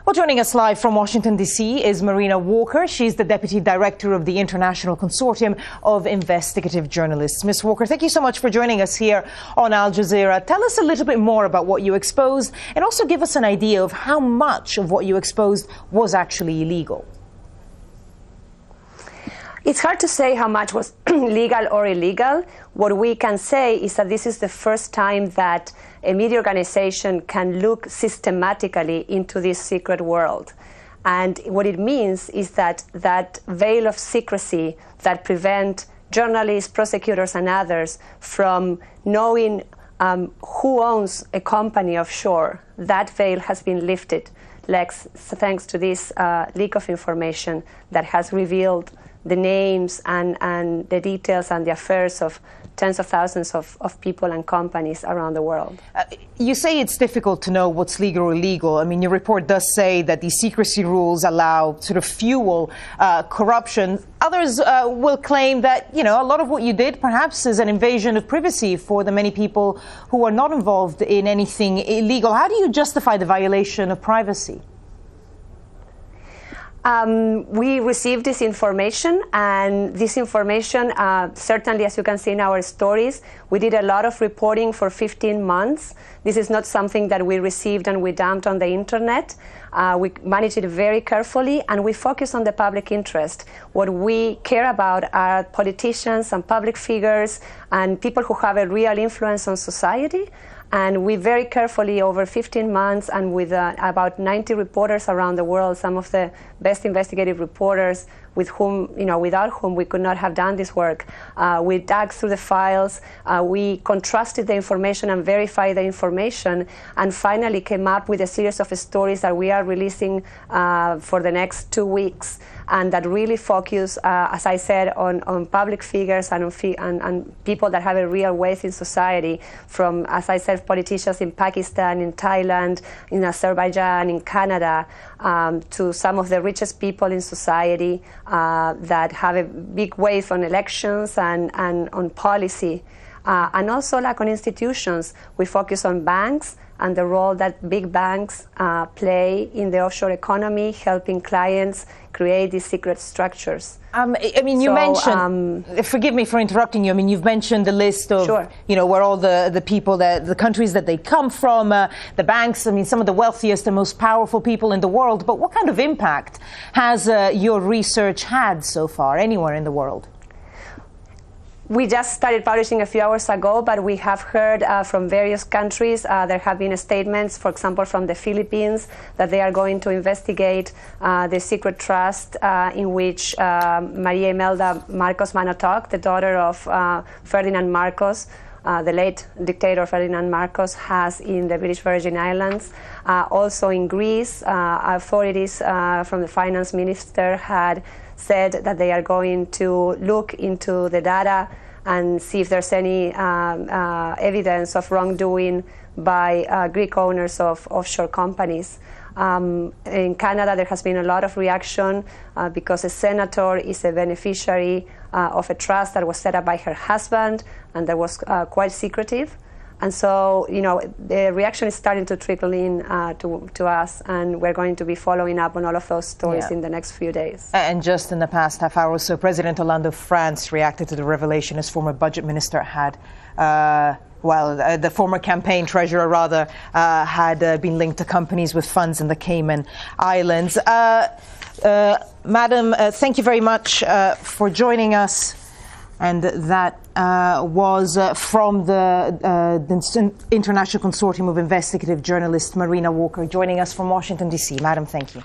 Well, joining us live from Washington, D.C. is Marina Walker. She's the Deputy Director of the International Consortium of Investigative Journalists. Ms. Walker, thank you so much for joining us here on Al Jazeera. Tell us a little bit more about what you exposed and also give us an idea of how much of what you exposed was actually illegal. It's hard to say how much was legal or illegal. What we can say is that this is the first time that a media organization can look systematically into this secret world. And what it means is that that veil of secrecy that prevents journalists, prosecutors, and others from knowing who owns a company offshore, that veil has been lifted thanks to this leak of information that has revealed the names and the details and the affairs of tens of thousands of people and companies around the world. You say it's difficult to know what's legal or illegal. I mean, your report does say that the secrecy rules allow sort of fuel corruption. Others will claim that, you know, a lot of what you did perhaps is an invasion of privacy for the many people who are not involved in anything illegal. How do you justify the violation of privacy? We received this information, and this information, certainly as you can see in our stories, we did a lot of reporting for 15 months. This is not something that we received and we dumped on the internet. We managed it very carefully, and we focus on the public interest. What we care about are politicians and public figures and people who have a real influence on society. And we very carefully, over 15 months, and with about 90 reporters around the world, some of the best investigative reporters with whom, without whom we could not have done this work. We dug through the files, we contrasted the information and verified the information, and finally came up with a series of stories that we are releasing for the next 2 weeks, and that really focus, as I said, on public figures and on people that have a real weight in society, from, as I said, politicians in Pakistan, in Thailand, in Azerbaijan, in Canada, to some of the richest people in society that have a big weight on elections and on policy. And also, like on institutions, we focus on banks and the role that big banks play in the offshore economy, helping clients create these secret structures. I mean, you mentioned, forgive me for interrupting you, I mean, you've mentioned the list of, Sure. Where all the people, the countries that they come from, the banks, I mean, some of the wealthiest and most powerful people in the world. But what kind of impact has your research had so far, anywhere in the world? We just started publishing a few hours ago, but we have heard from various countries. There have been statements, for example, from the Philippines, that they are going to investigate the secret trust in which Maria Imelda Marcos Manotoc, the daughter of Ferdinand Marcos, the late dictator Ferdinand Marcos, has in the British Virgin Islands. Also in Greece, authorities from the finance minister had said that they are going to look into the data and see if there's any evidence of wrongdoing by Greek owners of offshore companies. In Canada, there has been a lot of reaction because a senator is a beneficiary of a trust that was set up by her husband, and that was quite secretive. And so, the reaction is starting to trickle in to us, and we're going to be following up on all of those stories in the next few days. And just in the past half hour or so, President Hollande of France reacted to the revelation his former budget minister had, the former campaign treasurer, rather, had been linked to companies with funds in the Cayman Islands. Madam, thank you very much for joining us. And that was from the International Consortium of Investigative Journalists, Marina Walker, joining us from Washington, D.C. Madam, thank you.